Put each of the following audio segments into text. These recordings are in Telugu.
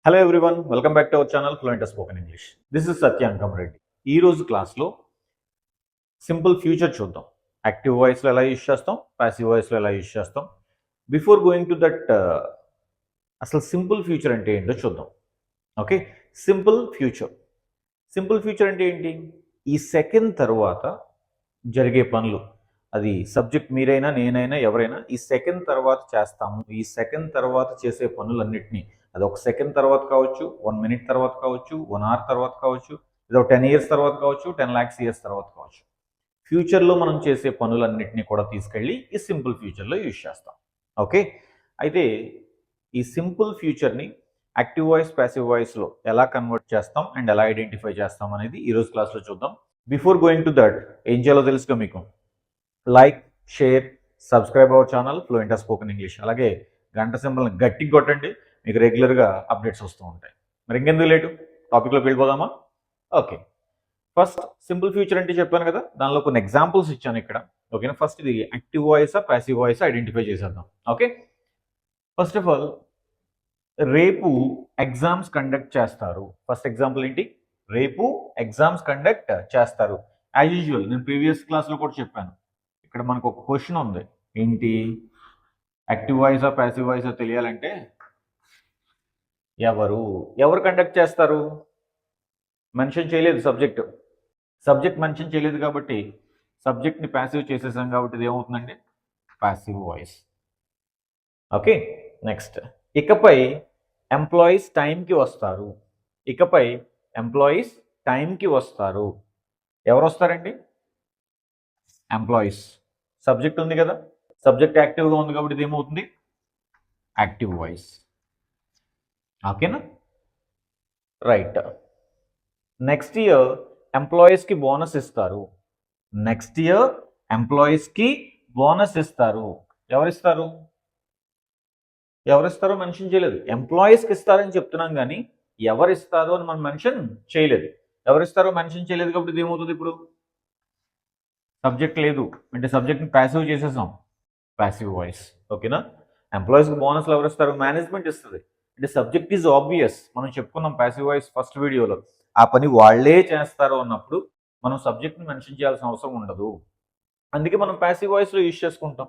Hello everyone, welcome back to our channel Fluenta Spoken English. This is Satyankam Reddy. ఈ రోజు క్లాస్లో సింపుల్ ఫ్యూచర్ చూద్దాం. యాక్టివ్ వాయిస్లో ఎలా యూజ్ చేస్తాం, ప్యాసివ్ వాయిస్లో ఎలా యూజ్ చేస్తాం. బిఫోర్ గోయింగ్ టు దట్ అసలు సింపుల్ ఫ్యూచర్ అంటే ఏంటో చూద్దాం. ఓకే, సింపుల్ ఫ్యూచర్ అంటే ఏంటి? ఈ సెకండ్ తర్వాత జరిగే పనులు, అది సబ్జెక్ట్ మీరైనా నేనైనా ఎవరైనా ఈ సెకండ్ తర్వాత చేస్తాము. ఈ సెకండ్ తర్వాత చేసే పనులన్నింటినీ, అది ఒక సెకండ్ తర్వాత కావచ్చు, 1 మినిట్ తర్వాత కావచ్చు, 1 అవర్ తర్వాత కావచ్చు, లేదా 10 ఇయర్స్ తర్వాత కావచ్చు, 10 lakhs ఇయర్స్ తర్వాత కావచ్చు. ఫ్యూచర్లో మనం చేసే పనులన్నింటినీ కూడా తీసుకెళ్ళి ఈ సింపుల్ ఫ్యూచర్లో యూజ్ చేస్తాం. ఓకే, అయితే ఈ సింపుల్ ఫ్యూచర్ని యాక్టివ్ వాయిస్, ప్యాసివ్ వాయిస్లో ఎలా కన్వర్ట్ చేస్తాం అండ్ ఎలా ఐడెంటిఫై చేస్తాం అనేది ఈరోజు క్లాస్లో చూద్దాం. బిఫోర్ గోయింగ్ టు దట్ ఏం చేయాలో తెలుసుగా మీకు. Like, share, subscribe our channel fluent spoken English. అలాగే గంట సింబల్ని గట్టిగా కొట్టండి, మీకు రెగ్యులర్గా అప్డేట్స్ వస్తూ ఉంటాయి. మరి ఇంకెందుకు లేటు, టాపిక్లోకి వెళ్ళిపోదామా? ఓకే, ఫస్ట్ సింపుల్ ఫ్యూచర్ అంటే చెప్పాను కదా, దానిలో కొన్ని ఎగ్జాంపుల్స్ ఇచ్చాను ఇక్కడ. ఓకేనా, ఫస్ట్ ఇది యాక్టివ్ వాయిసా ప్యాసివ్ వాయిసా ఐడెంటిఫై చేసేద్దాం. ఓకే, ఫస్ట్ ఆఫ్ ఆల్ రేపు ఎగ్జామ్స్ కండక్ట్ చేస్తారు. ఫస్ట్ ఎగ్జాంపుల్ ఏంటి? రేపు ఎగ్జామ్స్ కండక్ట్ చేస్తారు. యాజ్ యూజువల్ నేను ప్రీవియస్ క్లాస్లో కూడా చెప్పాను, ఇక్కడ మనకు ఒక క్వశ్చన్ ఉంది. ఏంటి? యాక్టివ్ వాయిసా ప్యాసివ్ వాయిసా తెలియాలంటే ఎవరు కండక్ట్ చేస్తారు? మెన్షన్ చేయలేదు సబ్జెక్ట్ మెన్షన్ చేయలేదు కాబట్టి సబ్జెక్ట్ని ప్యాసివ్ చేసేసాం కాబట్టి ఇది ఏమవుతుందండి? Passive voice. ఓకే, నెక్స్ట్ ఇకపై ఎంప్లాయీస్ టైంకి వస్తారు. ఎవరు వస్తారండి? ఎంప్లాయీస్. సబ్జెక్ట్ ఉంది కదా, సబ్జెక్ట్ యాక్టివ్గా ఉంది కాబట్టి ఇది ఏమవుతుంది? Active voice. ఓకేనా, రైట్. నెక్స్ట్ ఇయర్ ఎంప్లాయీస్కి బోనస్ ఇస్తారు. ఎవరిస్తారో మెన్షన్ చేయలేదు. ఎంప్లాయీస్కి ఇస్తారని చెప్తున్నాం కానీ ఎవరిస్తారో అని మనం మెన్షన్ చేయలేదు. ఎవరిస్తారో మెన్షన్ చేయలేదు కాబట్టి ఇది ఏమవుతుంది? ఇప్పుడు సబ్జెక్ట్ లేదు అంటే సబ్జెక్ట్ని ప్యాసివ్ చేసేసాం, ప్యాసివ్ వాయిస్. ఓకేనా, ఎంప్లాయీస్కి బోనస్లు ఎవరు ఇస్తారు? మేనేజ్మెంట్ ఇస్తుంది. అంటే సబ్జెక్ట్ ఈజ్ ఆబ్వియస్. మనం చెప్పుకున్నాం ప్యాసివ్ వాయిస్ ఫస్ట్ వీడియోలో, ఆ పని వాళ్ళే చేస్తారు అన్నప్పుడు మనం సబ్జెక్ట్ని మెన్షన్ చేయాల్సిన అవసరం ఉండదు. అందుకే మనం ప్యాసివ్ వాయిస్లో యూజ్ చేసుకుంటాం.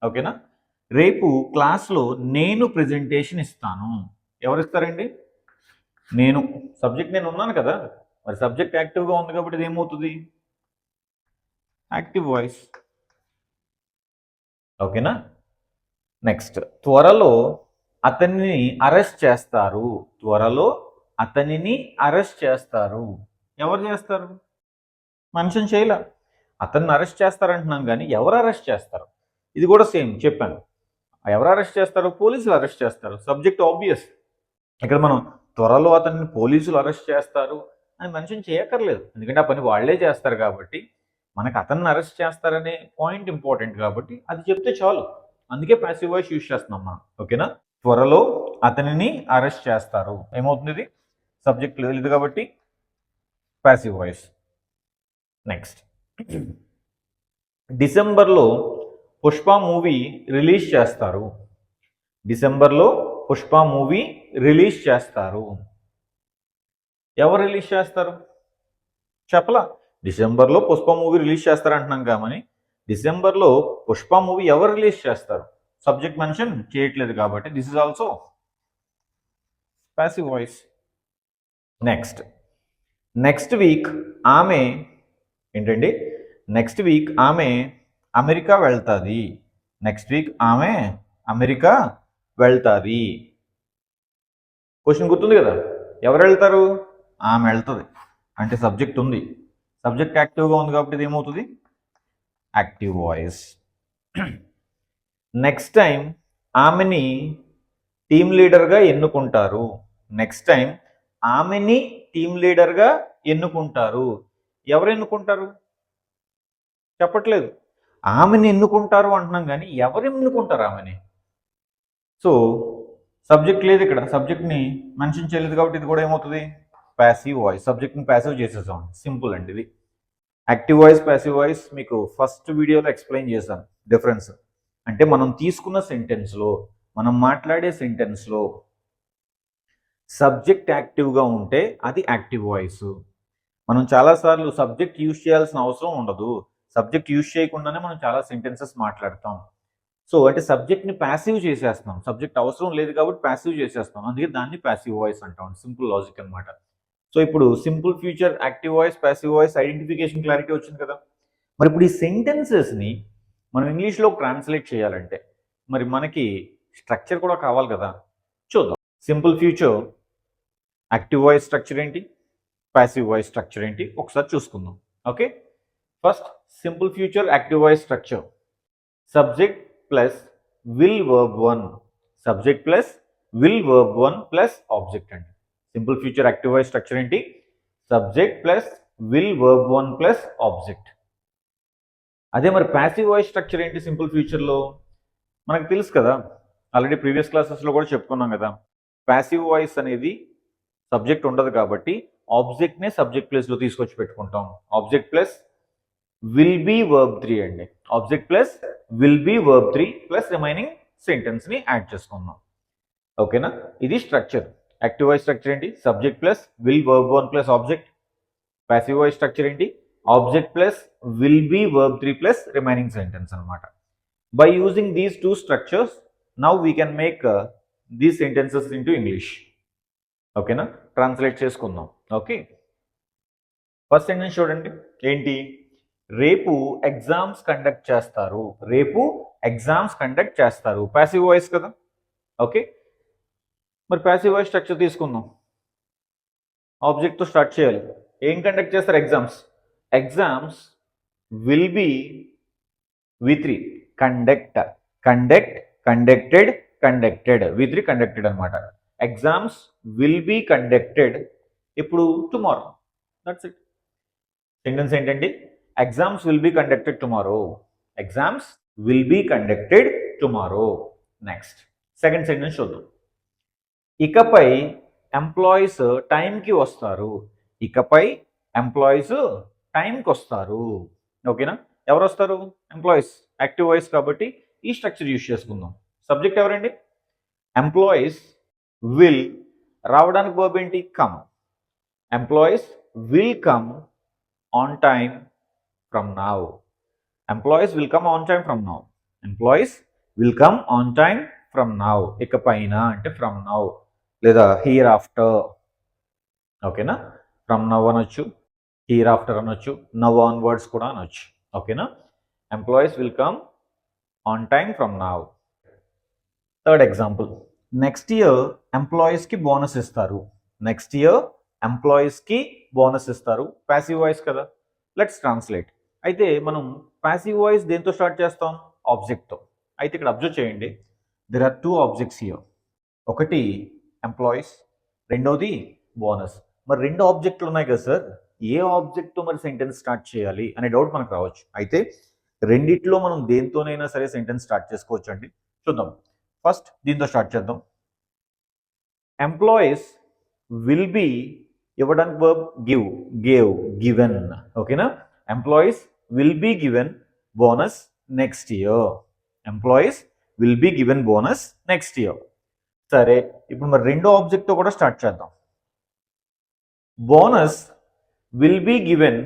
ఓకేనా, రేపు క్లాస్లో నేను ప్రెజెంటేషన్ ఇస్తాను. ఎవరు ఇస్తారండి? నేను. సబ్జెక్ట్ నేను ఉన్నాను కదా, మరి సబ్జెక్ట్ యాక్టివ్గా ఉంది కాబట్టి ఇది ఏమవుతుంది? Active voice. ఓకేనా, నెక్స్ట్ త్వరలో అతనిని అరెస్ట్ చేస్తారు. ఎవరు చేస్తారు? మెన్షన్ చేయలే. అతన్ని అరెస్ట్ చేస్తారంటున్నాం కానీ ఎవరు అరెస్ట్ చేస్తారు? ఇది కూడా సేమ్ చెప్పాను. ఎవరు అరెస్ట్ చేస్తారు? పోలీసులు అరెస్ట్ చేస్తారు. Subject obvious. ఇక్కడ మనం త్వరలో అతన్ని పోలీసులు అరెస్ట్ చేస్తారు అని మెన్షన్ చేయక్కర్లేదు, ఎందుకంటే ఆ పని వాళ్లే చేస్తారు కాబట్టి మనకు అతన్ని అరెస్ట్ చేస్తారనే పాయింట్ ఇంపార్టెంట్ కాబట్టి అది చెప్తే చాలు. అందుకే ప్యాసివ్ వాయిస్ యూజ్ చేస్తున్నాం మనం. ఓకేనా, త్వరలో అతనిని అరెస్ట్ చేస్తారు. ఏమవుతుంది? ఇది సబ్జెక్ట్ లేదు కాబట్టి ప్యాసివ్ వాయిస్. నెక్స్ట్, డిసెంబర్లో పుష్ప మూవీ రిలీజ్ చేస్తారు. ఎవరు రిలీజ్ చేస్తారు? చెప్పలా. డిసెంబర్లో పుష్ప మూవీ రిలీజ్ చేస్తారు అంటున్నాం కానీ డిసెంబర్లో పుష్ప మూవీ ఎవరు రిలీజ్ చేస్తారు? సబ్జెక్ట్ మెన్షన్ చేయట్లేదు కాబట్టి this is also passive voice. Next week ఆమె ఏంటండి? నెక్స్ట్ వీక్ ఆమె అమెరికా వెళ్తుంది. క్వశ్చన్ గుర్తుంది కదా, ఎవరు వెళ్తారు? ఆమె వెళ్తుంది. అంటే సబ్జెక్ట్ ఉంది, సబ్జెక్ట్ యాక్టివ్గా ఉంది కాబట్టి ఇది ఏమవుతుంది? Active voice. నెక్స్ట్ టైం ఆమెని టీమ్ లీడర్గా ఎన్నుకుంటారు. ఎవరు ఎన్నుకుంటారు? చెప్పట్లేదు. ఆమెని ఎన్నుకుంటారు అంటున్నాం కానీ ఎవరు ఎన్నుకుంటారు ఆమెని? సో సబ్జెక్ట్ లేదు ఇక్కడ, సబ్జెక్ట్ని మెన్షన్ చేయలేదు కాబట్టి ఇది కూడా ఏమవుతుంది? Passive voice. సబ్జెక్ట్ని ప్యాసివ్ చేసేసాం. సింపుల్ అండి ఇది. యాక్టివ్ వాయిస్, ప్యాసివ్ వాయిస్ మీకు ఫస్ట్ వీడియోలో ఎక్స్ప్లెయిన్ చేశాను డిఫరెన్స్. అంటే మనం తీసుకున్న సెంటెన్స్లో, మనం మాట్లాడే సెంటెన్స్లో సబ్జెక్ట్ యాక్టివ్గా ఉంటే అది యాక్టివ్ వాయిస్. మనం చాలాసార్లు సబ్జెక్ట్ యూజ్ చేయాల్సిన అవసరం ఉండదు. సబ్జెక్ట్ యూజ్ చేయకుండానే మనం చాలా సెంటెన్సెస్ మాట్లాడతాం. సో అంటే సబ్జెక్ట్ని ప్యాసివ్ చేసేస్తున్నాం. సబ్జెక్ట్ అవసరం లేదు కాబట్టి ప్యాసివ్ చేసేస్తాం. అందుకే దాన్ని ప్యాసివ్ వాయిస్ అంటాం. సింపుల్ లాజిక్ అనమాట. సో ఇప్పుడు simple future, active voice, passive voice identification clarity వచ్చింది కదా. మరి ఇప్పుడు ఈ సెంటెన్సెస్ని మనం ఇంగ్లీష్లో ట్రాన్స్లేట్ చేయాలంటే మరి మనకి స్ట్రక్చర్ కూడా కావాలి కదా. చూద్దాం. Simple future active voice structure ఏంటి, ప్యాసివ్ వాయిస్ స్ట్రక్చర్ ఏంటి ఒకసారి చూసుకుందాం. Okay, first simple future active voice structure. Subject plus will verb 1, subject plus will verb 1 plus object అండి. Simple future active voice structure ఏంటి? Subject plus will verb 1 plus object. అదే మరి ప్యాసివ్ వాయిస్ స్ట్రక్చర్ ఏంటి సింపుల్ ఫ్యూచర్లో? మనకు తెలుసు కదా, ఆల్రెడీ ప్రీవియస్ క్లాసెస్లో కూడా చెప్పుకున్నాం కదా. ప్యాసివ్ వాయిస్ అనేది సబ్జెక్ట్ ఉండదు కాబట్టి ఆబ్జెక్ట్నే సబ్జెక్ట్ ప్లేస్లో తీసుకొచ్చి పెట్టుకుంటాం. Object plus will be verb 3 అండి. Object plus will be verb 3 plus remaining సెంటెన్స్ని యాడ్ చేసుకుందాం. ఓకేనా, ఇది స్ట్రక్చర్. యాక్టివ్ వాయిస్ స్ట్రక్చర్ ఏంటి? Subject plus will verb 1 plus object. Passive voice structure ఏంటి? Object plus will be verb 3 plus remaining sentence అనమాట. By using these two structures now we can make these sentences into English. ఓకేనా, ట్రాన్స్లేట్ చేసుకుందాం. ఓకే, ఫస్ట్ సెంటెన్స్ చూడండి. ఏంటి? రేపు ఎగ్జామ్స్ కండక్ట్ చేస్తారు. రేపు ఎగ్జామ్స్ కండక్ట్ చేస్తారు. ప్యాసివ్ వాయిస్ కదా. ఓకే, మరి ప్యాసివ్ వాయిస్ స్ట్రక్చర్ తీసుకుందాం. ఆబ్జెక్ట్తో స్టార్ట్ చేయాలి. ఏం కండక్ట్ చేస్తారు? Exams. Exams will be V3 conduct, conduct, conducted, conducted, V3 conducted అనమాట. ఎగ్జామ్స్ విల్ బి కండక్టెడ్ ఇప్పుడు టుమారో. That's it. సెంటెన్స్ ఏంటండి? Exams will be conducted tomorrow. Exams will be conducted tomorrow. Next second sentence చూద్దాం. ఇకపై ఎంప్లాయీస్ టైంకి వస్తారు. ఇకపై ఎంప్లాయీస్ టైంకి వస్తారు. ఓకేనా, ఎవరు వస్తారు? ఎంప్లాయీస్. యాక్టివ్ వాయిస్ కాబట్టి ఈ స్ట్రక్చర్ యూజ్ చేసుకుందాం. సబ్జెక్ట్ ఎవరండి? ఎంప్లాయీస్ విల్, రావడానికి వర్బ్ ఏంటి? Come. Employees will come on time from now. Employees will come on time from now. Employees will come on time from now. ఇకపైన అంటే ఫ్రమ్ నౌ లేదా హియర్ ఆఫ్టర్. ఓకేనా, ఫ్రమ్ నౌ అనొచ్చు, హియర్ ఆఫ్టర్ అనొచ్చు, నవ్ ఆన్వర్డ్స్ కూడా అనొచ్చు. ఓకేనా, employees will come on time from now. Third example. Next year ఎంప్లాయీస్కి బోనస్ ఇస్తారు. నెక్స్ట్ ఇయర్ ఎంప్లాయీస్కి బోనస్ ఇస్తారు. ప్యాసివ్ వాయిస్ కదా. Let's translate. అయితే మనం ప్యాసివ్ వాయిస్ దేంతో స్టార్ట్ చేస్తాం? ఆబ్జెక్ట్తో. అయితే ఇక్కడ అబ్జర్వ్ చేయండి, there are two objects here. ఒకటి ఎంప్లాయీస్, రెండోది బోనస్. మరి రెండు ఆబ్జెక్టులు ఉన్నాయి కదా సార్, ఏ ఆబ్జెక్ట్తో మరి సెంటెన్స్ స్టార్ట్ చేయాలి అనే డౌట్ మనకు రావచ్చు. అయితే రెండిట్లో మనం దేంతోనైనా సరే సెంటెన్స్ స్టార్ట్ చేసుకోవచ్చు అండి. చూద్దాం. ఫస్ట్ దీంతో స్టార్ట్ చేద్దాం. ఎంప్లాయీస్ విల్ బి, ఇవ్వడానికి వర్బ్ గివ్, గేవ్, గివెన్. ఓకేనా, employees will be given bonus next year. Employees will be given bonus next year. సరే, ఇప్పుడు మరి రెండో ఆబ్జెక్ట్తో కూడా స్టార్ట్ చేద్దాం. Bonus will be given,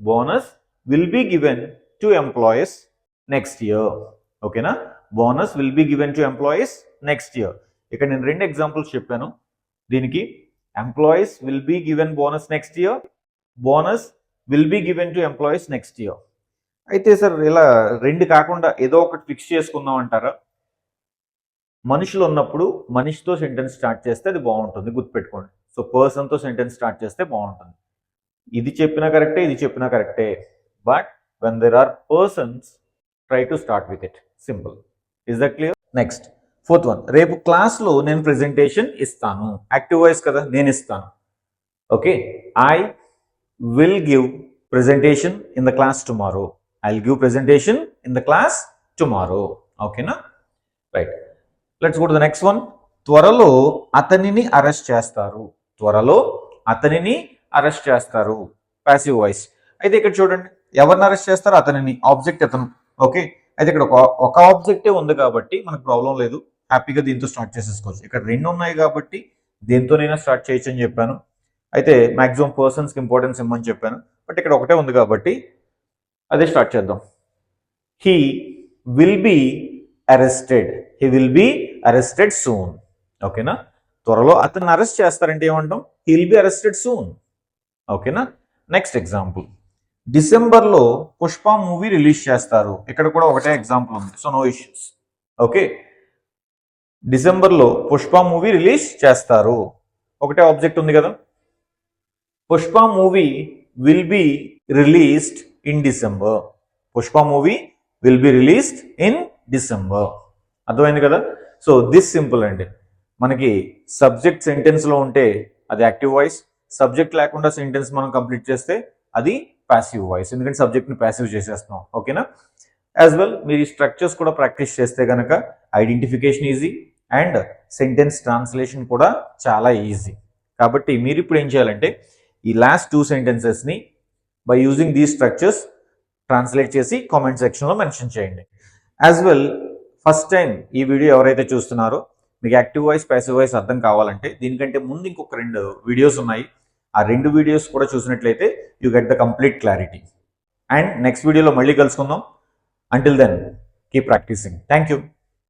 bonus will be given to employees next year. ఓకేనా, bonus will be given to employees next year. ఇక్కడ నేను రెండు ఎగ్జాంపుల్స్ చెప్పాను దీనికి. Employees will be given bonus next year, bonus will be given to employees next year. అయితే సార్ ఇలా రెండు కాకుండా ఏదో ఒకటి ఫిక్స్ చేసుకుందాం అంటారా? మనుషులు ఉన్నప్పుడు మనిషితో సెంటెన్స్ స్టార్ట్ చేస్తే అది బాగుంటుంది, గుర్తుపెట్టుకోండి. సో పర్సన్తో సెంటెన్స్ స్టార్ట్ చేస్తే బాగుంటుంది. ఇది చెప్పినా కరెక్టే, ఇది చెప్పినా కరెక్టే. But when there are persons, try to start with it. Simple. Is that clear? Next fourth one. రేపు క్లాస్లో నేను ప్రెజెంటేషన్ ఇస్తాను. యాక్టివ్ వాయిస్ కదా, నేను ఇస్తాను. Okay, I will give presentation in the class tomorrow. I will give presentation in the class tomorrow. ఓకేనా, right. Let's go to the next one. త్వరలో అతనిని అరెస్ట్ చేస్తారు. త్వరలో అతనిని అరెస్ట్ చేస్తారు. Passive voice. అయితే ఇక్కడ చూడండి, ఎవరిని అరెస్ట్ చేస్తారు? అతనిని. ఆబ్జెక్ట్ అతను. ఓకే, అయితే ఇక్కడ ఒక ఆబ్జెక్టే ఉంది కాబట్టి మనకు ప్రాబ్లం లేదు, హ్యాపీగా దీంతో స్టార్ట్ చేసేసుకోవచ్చు. ఇక్కడ రెండు ఉన్నాయి కాబట్టి దేంతోనైనా స్టార్ట్ చేయొచ్చు అని చెప్పాను. అయితే మ్యాక్సిమం పర్సన్స్కి ఇంపార్టెన్స్ ఇవ్వమని చెప్పాను. బట్ ఇక్కడ ఒకటే ఉంది కాబట్టి అదే స్టార్ట్ చేద్దాం. He will be arrested. He will be arrested soon. ఓకేనా? త్వరలో అతన్ని అరెస్ట్ చేస్తారంటే ఏమంటాం? He will be arrested soon. ఓకేనా? నెక్స్ట్ ఎగ్జాంపుల్, డిసెంబర్లో పుష్ప మూవీ రిలీజ్ చేస్తారు. ఇక్కడ కూడా ఒకటే ఎగ్జాంపుల్ ఉంది, సో నో ఇష్యూస్. ఓకే, డిసెంబర్లో పుష్ప మూవీ రిలీజ్ చేస్తారు, ఒకటే ఆబ్జెక్ట్ ఉంది కదా. Pushpa movie will be released in December. Pushpa movie will be released in December. అర్థమైంది కదా. సో దిస్ సింపుల్ అండి. మనకి సబ్జెక్ట్ సెంటెన్స్లో ఉంటే అది యాక్టివ్ వాయిస్, సబ్జెక్ట్ లేకుండా సెంటెన్స్ మనం కంప్లీట్ చేస్తే అది ప్యాసివ్ వాయిస్, ఎందుకంటే సబ్జెక్ట్ని ప్యాసివ్ చేసేస్తున్నాం. ఓకేనా? యాజ్ వెల్ మీరు ఈ స్ట్రక్చర్స్ కూడా ప్రాక్టీస్ చేస్తే కనుక identification easy and sentence translation కూడా చాలా ఈజీ. కాబట్టి మీరు ఇప్పుడు ఏం చేయాలంటే ఈ లాస్ట్ 2 సెంటెన్సెస్ని by using these structures translate చేసి కామెంట్ సెక్షన్లో మెన్షన్ చేయండి. యాజ్ వెల్ ఫస్ట్ టైం ఈ వీడియో ఎవరైతే చూస్తున్నారో మీకు యాక్టివ్ వాయిస్ ప్యాసివ్ వాయిస్ అర్థం కావాలంటే దీనికంటే ముందు ఇంకొక 2 వీడియోస్ ఉన్నాయి. ఆ 2 వీడియోస్ కూడా చూసినట్లయితే you get the complete clarity. And next వీడియోలో మళ్ళీ కలుసుకుందాం. Until then, keep practicing. Thank you.